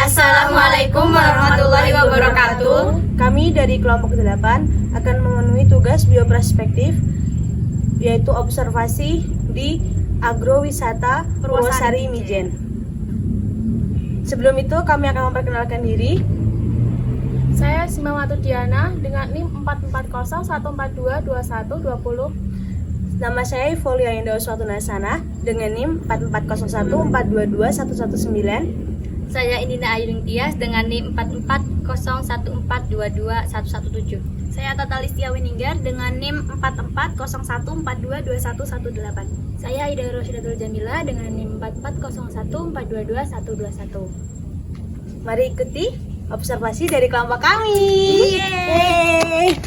Assalamualaikum warahmatullahi wabarakatuh. Kami dari kelompok 8 akan memenuhi tugas bioperspektif, yaitu observasi di agrowisata Purwosari Mijen. Sebelum itu kami akan memperkenalkan diri. Saya Simawati Diana dengan NIM 44014222120. Nama saya Ivolia Indah Suatunasana dengan NIM 44014222119. Saya Indina Ayuning Tias dengan NIM 44014221117. Saya Tata Listia Wininggar dengan NIM 44014222118. Saya Ida Rosyidatul Jamila dengan NIM 44014222121. Mari ikuti observasi dari kelompok kami. Yeay.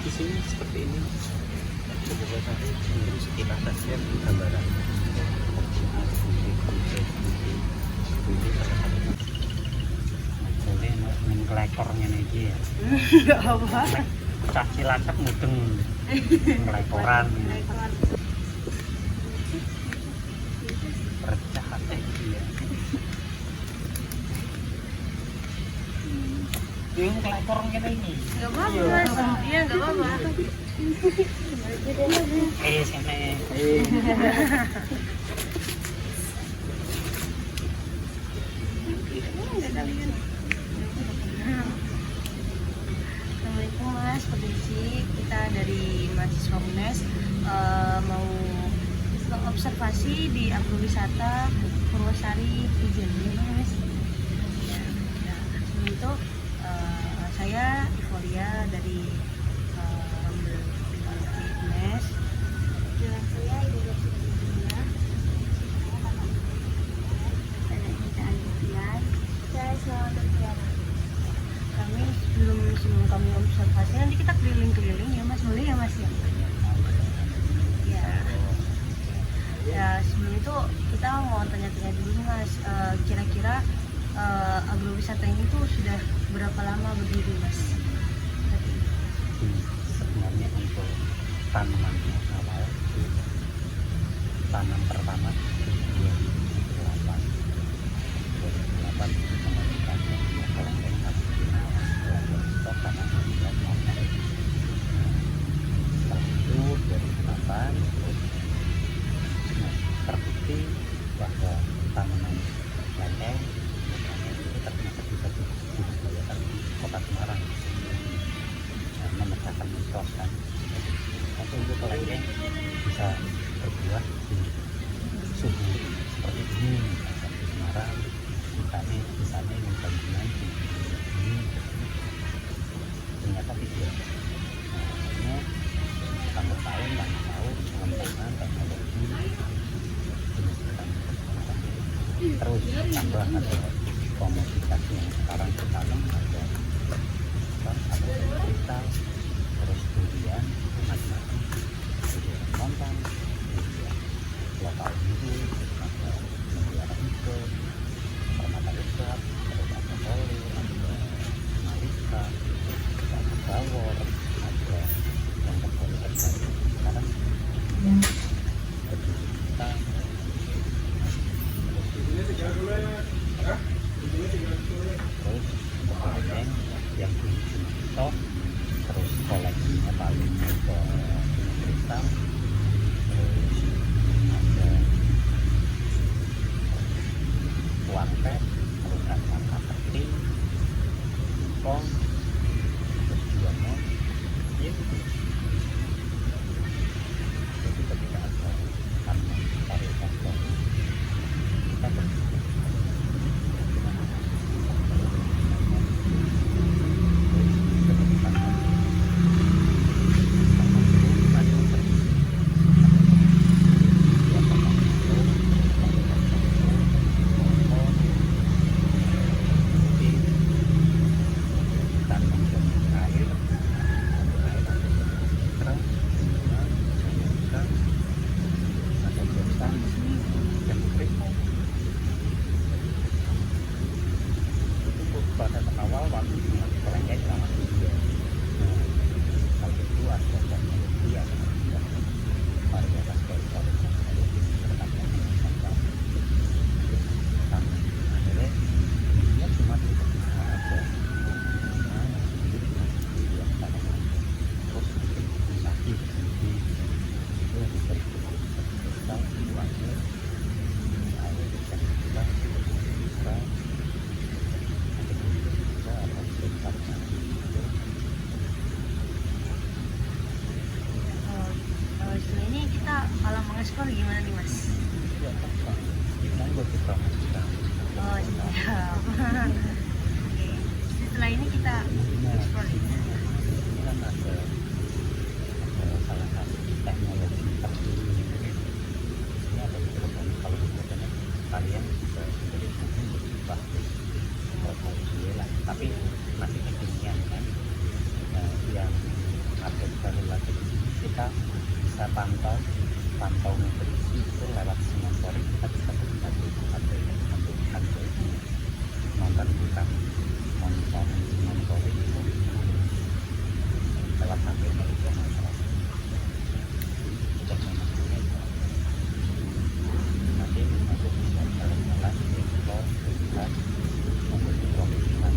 Di sini seperti ini, sekitar stasiun gambaran. Jadi ngelekor ngene iki ya. Apa? Cah Cilacap mudeng ngelekoran. Recah ate iki ya. Ini ngelekor ngene iki. Gak apa-apa Mas. Iya gak apa-apa. Sini. Assalamualaikum Mas, permisi. Kita dari mahasiswa UNES mau observasi di agrowisata Purwosari Mijen, Mas. Sebelum itu saya Ivolia dari UNES. Dan saya Ida Rosyidatul Jamila. Saya Simawati Diana. Kami sebelum kami observasi nanti kita keliling-keliling ya Mas, boleh ya Mas ya? Ya sebelum itu kita mau tanya-tanya dulu Mas, kira-kira agrowisata ini tuh sudah berapa lama berdiri Mas? Sebenarnya untuk tanaman awal, tanam pertama 2008 itu mengajukan kalau enggak stok tanaman dan setelah itu 2008 terbukti bahwa tanaman lengkeng itu ternyata bisa dibudidayakan di Kota Semarang. mitos kan. Tapi itu kelengkeng bisa berbuah di suhu seperti ini, seperti Semarang, misalnya yang bangunan di ini, ternyata tidak. Nah, tambah tahun, pengembangan teknologi, terus tambah ada komoditas yang sekarang ditanam ada digital, terus durian macam-macam, durian montong, durian lokal itu ada mutiara hijau, permata besar, terus ada poli, ada malika, ada bawor, ada yang terpoli terbaik sekarang kita terus kemudian yang dulu terus koleksinya paling ke kristal, terus ada uang teh, terus ada kapeti, pong, terus biomo, itu jadi ketika ada tanaman varietas baru kita berpikir pada awal waktu kelengkeng sama dia. Kalau itu ada teknologi ada varietas dari teknologi terkait dengan akhirnya dia cuma tidak ada terus lagi itu bisa kita buatnya air bisa kita Setelah ini kita kalau mengeksplor gimana nih mas? mau berputar Oh siap. Oke. Setelah ini kita eksplor. ini kan ada salah satu teknologi terbaru. Ini ada beberapa kalau misalnya kalian bisa menjadi bagus produksi lah, tapi masih kekinian kan. Yang update baru lagi kita bisa pantau nutrisi itu lewat monitoring. Kita bisa melihat untuk nonton bukan monitoring itu lewat HP itu masalah sudah memang nanti untuk bisa jalan-jalan explore lihat membuat profesional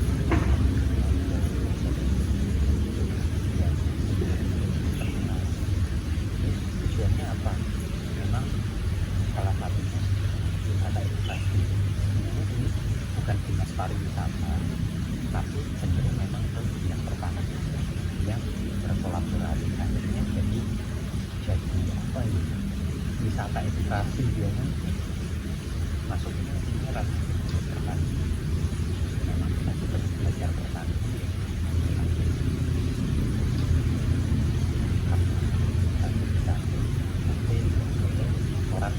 tujuannya apa? Memang salah satunya ada edukasi. Ini bukan dinas pariwisata, tapi cenderung memang ke bidang pertanian yang berkolaborasi akhirnya jadi apa ya? Wisata edukasi dia masuknya ini lah pertanian. Memang kita juga belajar pertanian. Orang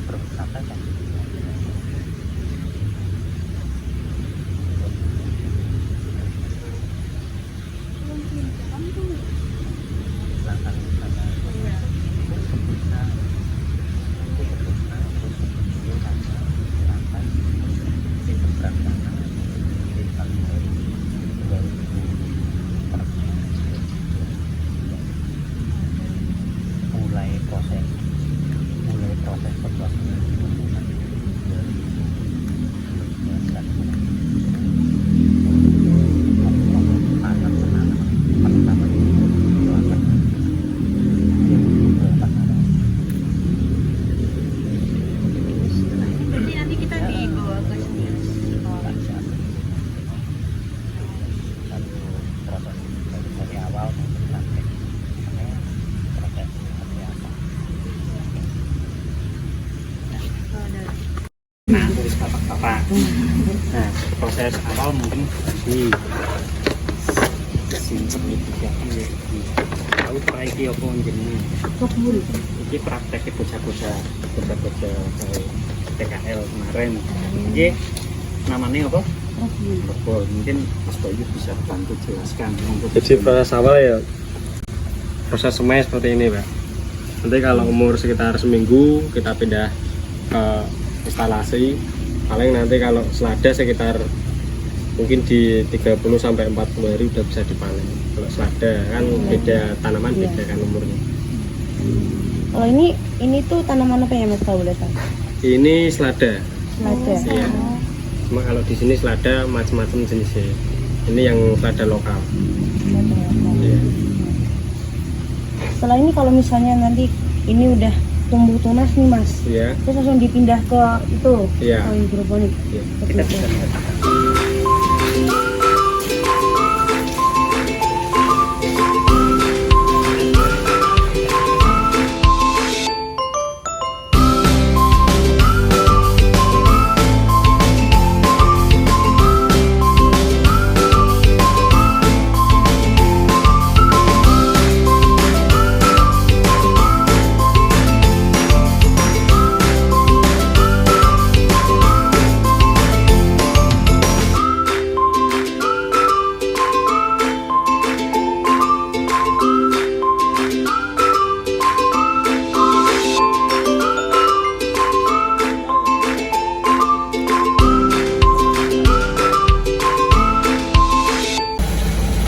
berwisata yang proses awal mungkin di sini tiga tahu perbaiki apa jenenge iki praktek bocah-bocah kayak PKL kemarin iki namanya apa? Rebol. Mungkin Mas Bayu bisa bantu jelaskan untuk jadi proses awal ya proses semai seperti ini Pak. Nanti kalau umur sekitar seminggu kita pindah ke instalasi, paling nanti kalau selada sekitar mungkin di 30-40 hari udah bisa dipanen. Kalau selada kan beda tanaman, beda kan umurnya. Kalau ini tuh tanaman apa ya Mas, kalau boleh tahu? Ini selada. Selada. Iya. Cuma kalau di sini selada macam-macam jenisnya. Ini yang selada lokal. Iya. Setelah ini kalau misalnya nanti ini udah tumbuh tunas nih Mas, Iya. terus langsung dipindah ke itu, Iya. ke hidroponik. Iya. kita bisa lihat.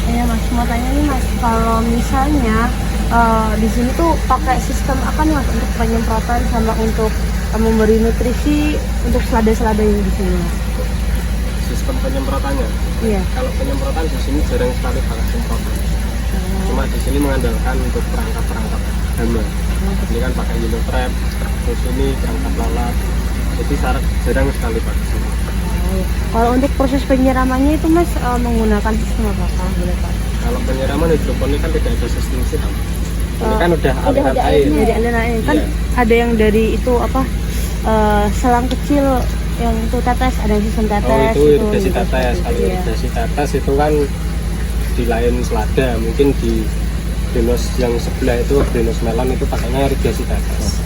Ya Mas, mau tanya nih Mas, kalau misalnya di sini tuh pakai sistem apa nih Mas untuk penyemprotan sama untuk memberi nutrisi untuk selada-selada yang di sini Mas? Sistem penyemprotannya. Iya. Kalau penyemprotan di sini jarang sekali pakai semprotan. Cuma di sini mengandalkan untuk perangkap hama. Ini kan pakai yellow trap, terus ini perangkap lalat. Jadi jarang sekali pakai semprot. Kalau untuk proses penyiramannya itu Mas menggunakan sistem apa? Kalau boleh Pak? Kalau penyiraman hidroponik kan tidak ada sistem siram. Ini kan udah aliran air. Dari aliran air kan Iya. ada yang dari itu apa selang kecil yang itu tetes, ada yang sistem tetes. Oh itu irigasi gitu. tetes. Kalau Iya. irigasi tetes itu kan di lain selada, mungkin di greenhouse yang sebelah itu greenhouse melon itu pakainya irigasi tetes.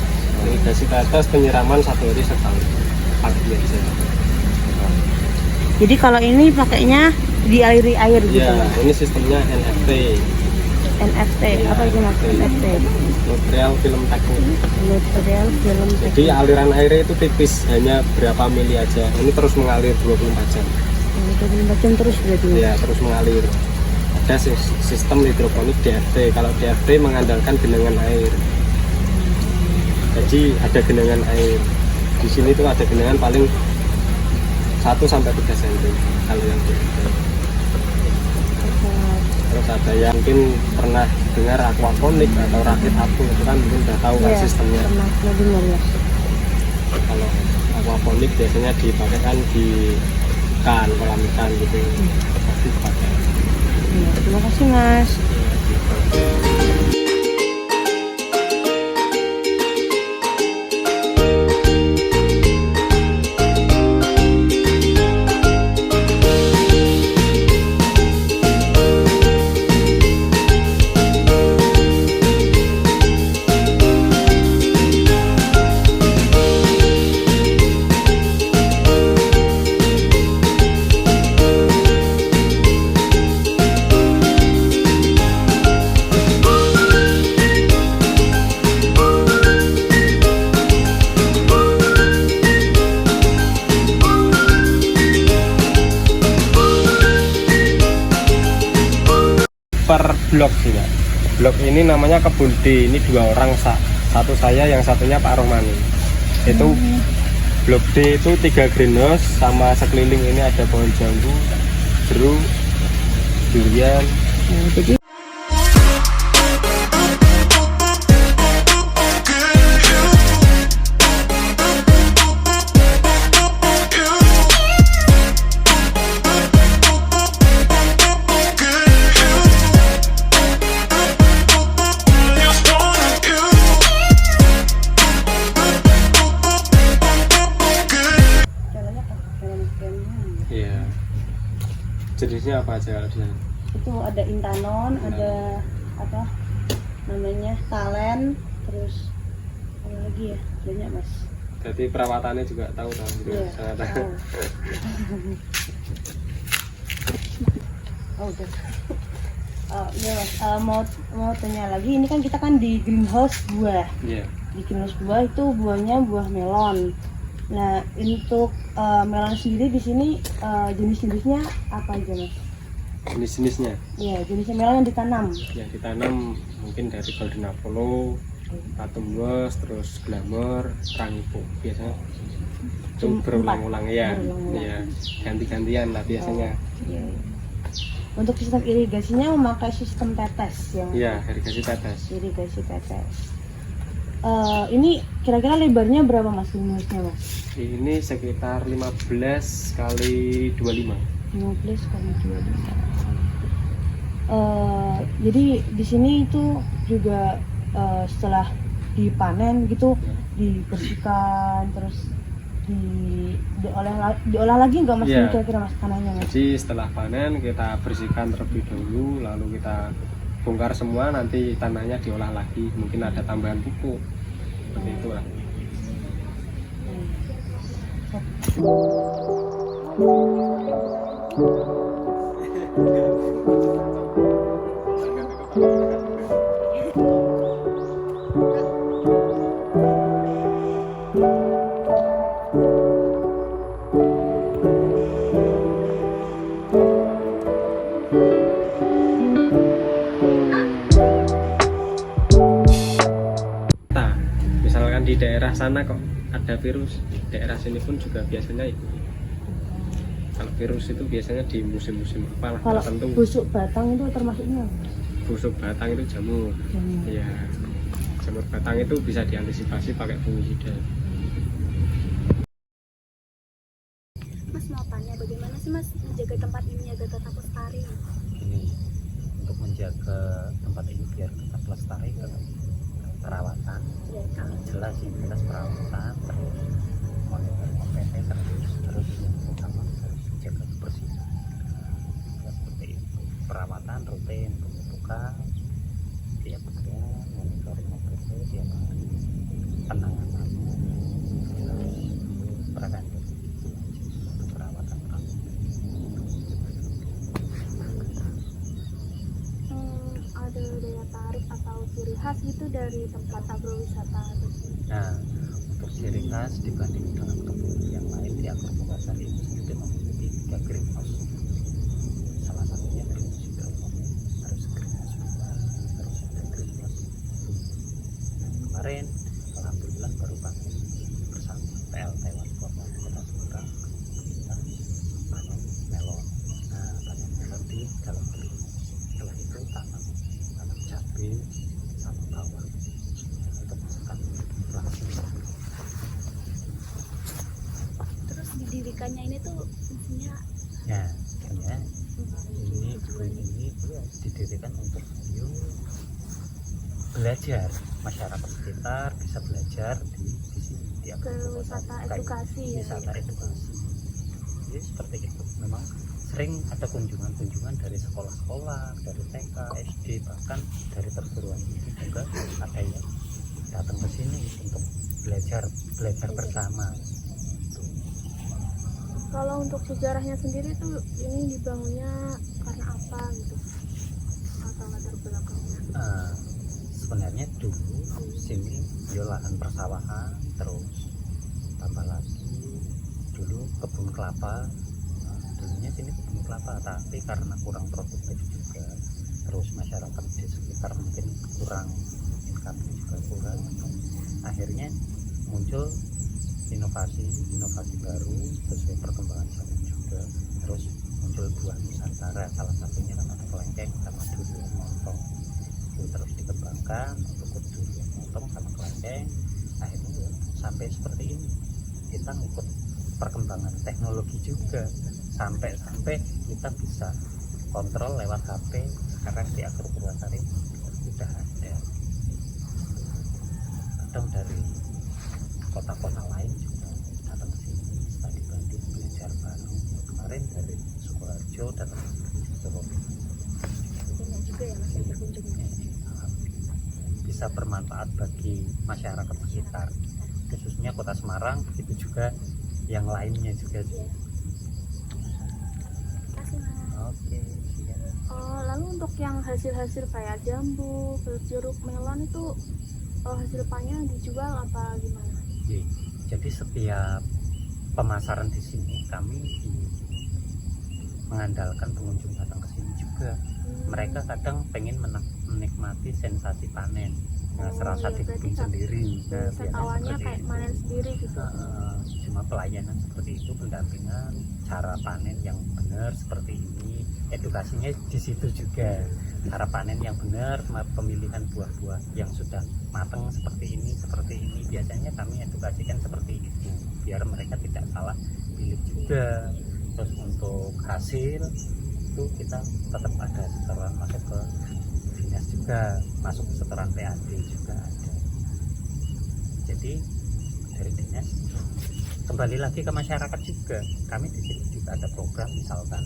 Irigasi tetes penyiraman 1 hari sekali pagi aja. Jadi kalau ini pakainya dialiri air gitu. Iya, Mas? ini sistemnya NFT. NFT, Iya, apa itu Mas? NFT. Nutrial film teknik. Nutrial film. Jadi aliran airnya itu tipis, hanya berapa mili aja. Ini terus mengalir 24 jam. Macam terus berarti. Ya, terus mengalir. Ada sistem hidroponik DFT. Kalau DFT mengandalkan genangan air. Jadi ada genangan air. Di sini tuh ada genangan paling 1-3 cm kalau yang DFT. Terus ada yang mungkin pernah dengar aquaponik atau rakit apung, itu kan mungkin udah tahu kan Iya, sistemnya. pernah dengar ya. Kalau aquaponik biasanya dipakai kan di ikan, kolam ikan gitu. Pasti dipakai. Iya, terima kasih Mas. Per blok sih Pak. Blok ini namanya Kebun D. Ini 2 orang satu saya, yang satunya Pak Rohmani. Itu blok D itu 3 greenhouse, sama sekeliling ini ada pohon jambu, jeruk, durian. Nah, jadi Iya. Iya. Jenisnya apa aja kalau di sana? Itu ada intanon, ada apa namanya talen, terus apa lagi ya, banyak mas. Jadi perawatannya juga tahu gitu. Iya. Sangat tahu. Oh udah. Ya mas, mau tanya lagi, ini kan kita kan di greenhouse buah. Iya. Di greenhouse buah itu buahnya buah melon. Nah untuk melon sendiri di sini jenis-jenisnya apa aja mas? Jenis-jenisnya Iya jenisnya melon yang ditanam. yang ditanam mungkin dari Golden Apollo, Patumwas, terus Glamour, Rangipo biasanya itu berulang-ulang ya. Berulang-ulang. Iya, ganti-gantian lah biasanya. Iya. Untuk sistem irigasinya memakai sistem tetes yang Iya, irigasi tetes. irigasi tetes. Ini kira-kira lebarnya berapa mas greenhouse-nya mas? Ini sekitar 15 kali 25. 15 kali 25. Jadi di sini itu juga setelah dipanen gitu dibersihkan terus diolah lagi nggak mas? Iya. Kira-kira mas tanahnya mas? Jadi setelah panen kita bersihkan terlebih dahulu, lalu kita bongkar semua, nanti tanahnya diolah lagi, mungkin ada tambahan pupuk seperti itulah. Nah, misalkan di daerah sana kok ada virus, daerah sini pun juga biasanya ikut. Kalau virus itu biasanya di musim-musim apa lah Kalau tertentu. busuk batang itu termasuknya? Busuk batang itu jamur. Iya. Jamur batang itu bisa diantisipasi pakai fungisida. Mas mau tanya bagaimana sih mas menjaga tempat ini agar tetap lestari? Ini untuk menjaga tempat ini biar tetap lestari tetap perawatan jelas sih, jelas perawatan terus monitor OPT terus yang utama harus jaga kebersihan ya, seperti itu. Perawatan rutin pemupukan tiap bulan, monitoring OPT tiap hari, penanganan terus preventif untuk perawatan Ada daya tarik atau ciri khas gitu dari tempat agrowisata tersebut? Nah, untuk ciri khas dibanding dengan kebun yang lain di agroforestry ini sendiri memiliki 3 greenhouse. Salah satunya greenhouse hidroponik, harus greenhouse buah, harus ada greenhouse bumbu. Kemarin, alhamdulillah baru panen bersama PLT Wali Kota Semarang kita panen melon. Nah, panen melon di dalam greenhouse. Setelah itu tanam cabai sama bawang untuk makan langsung. Terus didirikannya ini tuh fungsinya Ya, sebenarnya ini kebun ini didirikan untuk belajar, masyarakat sekitar bisa belajar di sini di wisata edukasi ya? wisata edukasi. Jadi seperti itu. Memang sering ada kunjungan-kunjungan dari sekolah-sekolah, dari TK, SD, bahkan dari perguruan tinggi juga ada yang datang ke sini untuk belajar bersama. Kalau untuk sejarahnya sendiri tuh ini dibangunnya karena apa gitu? Atau latar belakangnya? Sebenarnya dulu sini ya lahan persawahan, terus tambah lagi dulu kebun kelapa. Dulunya sini kebun kelapa, tapi karena kurang produktif juga, terus masyarakat di sekitar mungkin kurang, income juga kurang, akhirnya muncul inovasi baru sesuai perkembangan zaman juga. Terus muncul buah nusantara, salah satunya kan ada kelengkeng sama durian montong. Itu terus dikembangkan untuk durian montong sama kelengkeng, akhirnya ya, sampai seperti ini. Kita ngikut perkembangan teknologi juga, sampai kita bisa kontrol lewat HP. Sekarang di agroforestry sudah ada. Kadang dari kota-kota lain juga datang ke sini, tadi Bandung belajar bareng. Kemarin kemarin dari Sukoharjo datang ke Robi. Banyak juga ya mas yang berkunjung. Bisa bermanfaat bagi masyarakat sekitar, khususnya Kota Semarang, begitu juga yang lainnya juga. Terima kasih mas. Oke, siap. Lalu untuk yang hasil-hasil kayak jambu, jeruk, melon itu hasil panen dijual apa gimana? Jadi setiap pemasaran di sini kami mengandalkan pengunjung datang ke sini juga. Mereka kadang pengen menikmati sensasi panen, serasa iya, di berarti kebun sendiri. Awalnya kayak itu. panen sendiri gitu. Cuma pelayanan seperti itu, pendampingan, cara panen yang benar seperti ini, edukasinya di situ juga. Cara panen yang benar, pemilihan buah-buah yang sudah matang seperti ini. Biasanya kami edukasikan seperti itu, biar mereka tidak salah pilih juga. Terus untuk hasil itu kita tetap ada setoran masuk ke dinas juga, masuk ke setoran PAD juga ada. Jadi dari dinas kembali lagi ke masyarakat juga. Kami di sini juga ada program, misalkan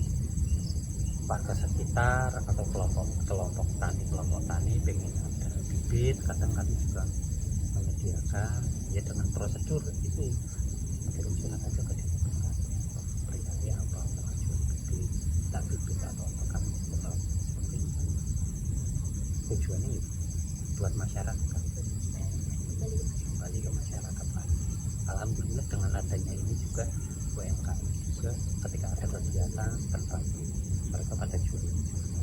warga sekitar atau kelompok tani pengen ada bibit, kadang kami juga menyediakan ya dengan prosedur itu, kirim surat aja ke dinas perihal apa pengajuan bibit atau apa, kami seperti itu. Tujuannya itu buat masyarakat, kembali ke masyarakat lagi. Alhamdulillah dengan adanya ini juga UMKM juga ketika ada kegiatan terbantu, mereka pada jualan juga.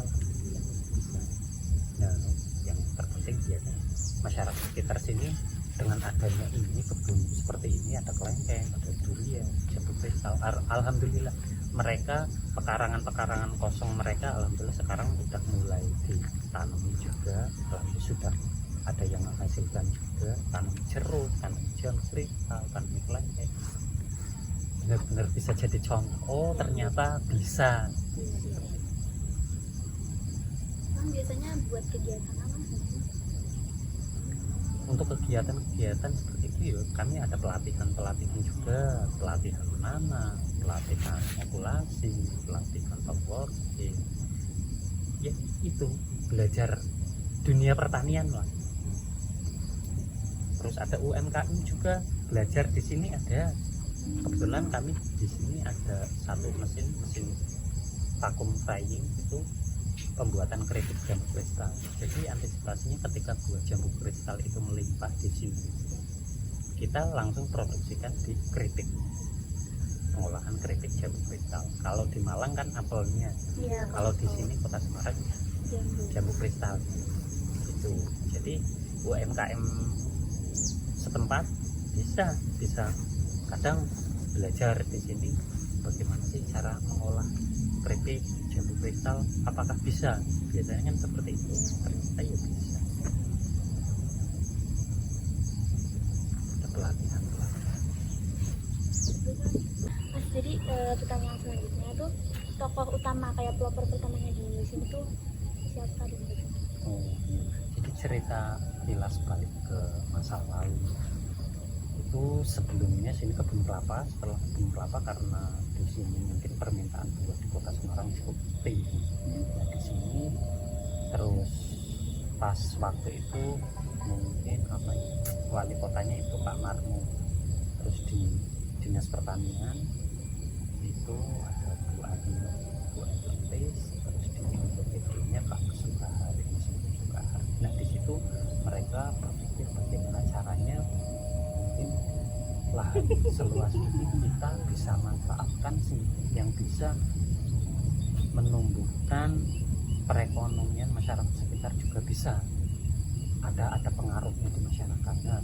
Alhamdulillah bisa. Nah, yang terpenting biasanya masyarakat sekitar sini dengan adanya ini kebun seperti ini, ada kelengkeng, ada durian, jambu kristal. Alhamdulillah mereka pekarangan kosong mereka alhamdulillah sekarang sudah mulai ditanami juga. Alhamdulillah sudah ada yang menghasilkan juga, tanam jeruk, tanam jambu kristal, tanam kelengkeng. Benar-benar bisa jadi contoh. Oh ternyata bisa. Biasanya buat kegiatan apa? Untuk kegiatan seperti itu ya, kami ada pelatihan juga, pelatihan menanam, pelatihan okulasi, pelatihan working. Ya itu belajar dunia pertanian lah. Terus ada UMKM juga belajar di sini ada. Kebetulan kami di sini ada satu mesin vacuum frying, itu pembuatan keripik jambu kristal. Jadi antisipasinya ketika buah jambu kristal itu melimpah di sini, kita langsung produksikan di keripik, pengolahan keripik jambu kristal. Kalau di Malang kan apelnya, Iya. kalau di sini Kota Semarang jambu kristal itu. Jadi UMKM setempat bisa kadang belajar di sini bagaimana sih cara mengolah keripik jambu kristal, apakah bisa. Biasanya kan seperti itu, ternyata ya bisa. Ada pelatihan. Mas, jadi pertanyaan selanjutnya tuh tokoh utama kayak pelopor pertamanya di sini tuh siapa dan bagaimana? Jadi cerita kilas balik ke masa lalu itu, sebelumnya sini kebun kelapa. Setelah kebun kelapa, karena di sini mungkin permintaan buah di Kota Semarang cukup tinggi, nah di sini terus pas waktu itu mungkin wali kotanya itu Pak Marmo, terus di dinas pertanian itu ada Bu Antis, terus di BPD-nya Pak Sukahari. Nah di situ mereka berpikir bagaimana caranya mungkin lahan seluas ini kita bisa manfaatkan sih, yang bisa menumbuhkan perekonomian masyarakat sekitar juga bisa ada pengaruhnya di masyarakat. Nah,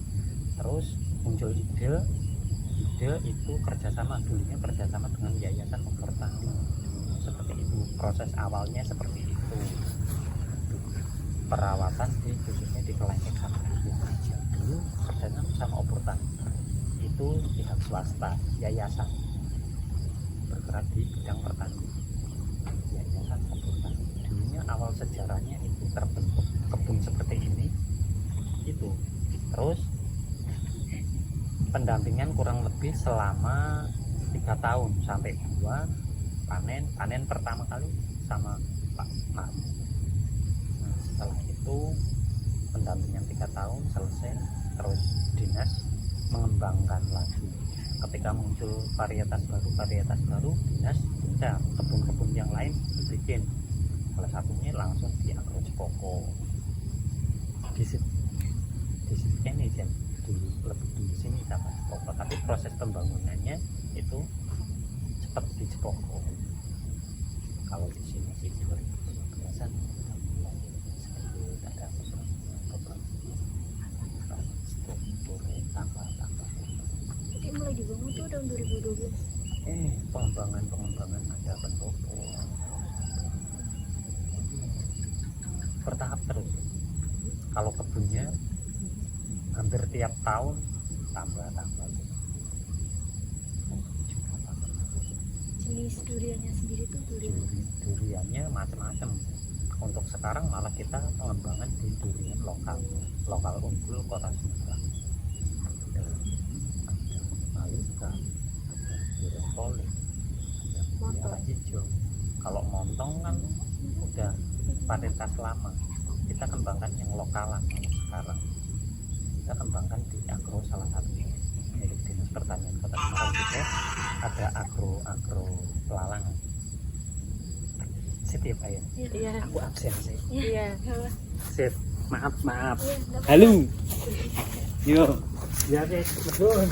terus muncul ide itu dulunya kerjasama dengan Yayasan Mempertani, seperti itu. Proses awalnya seperti itu, perawatan khususnya di kelengkeng aja dulu kerjasama sama Oportani, itu pihak swasta, yayasan bergerak di bidang pertanian, Yayasan Oportani. Dulunya awal sejarahnya itu terbentuk kebun seperti ini itu. Terus pendampingan kurang lebih selama 3 tahun sampai buah, panen pertama kali sama Pak Mak. Nah, setelah itu pendampingan 3 tahun selesai, terus dinas mengembangkan lagi. Ketika muncul varietas baru, dinas minta kebun-kebun yang lain dibikin. Salah satunya langsung di Agro Cepoko. Di sini lebih dulu sini sama Cepoko, tapi proses pembangunannya itu cepat di Cepoko. Kalau di sini sih 2012-an udah mulai sedikit ada beberapa struktur tambah. Jadi mulai dibangun tuh tahun 2012. Pengembangan ada pendopo. Bertahap terus. Kalau kebunnya hampir tiap tahun tambah. Jenis duriannya sendiri tuh Duriannya macam-macam. Untuk sekarang malah kita pengembangan di durian lokal unggul Kota Semarang. Ada Malika, ada durian polik, ada durian hijau. Kalau montong kan udah varietas lama. Kita kembangkan yang lokalan sekarang. Kita kembangkan di agro salah satunya milik Dinas Pertanian Kota Semarang juga ada agro pelalangan. Sip ya Pak ya? Iya. Aku absen sih. Iya. Sip. Maaf. Iya, nggak apa-apa. Halo. Yo. Ya guys, betul.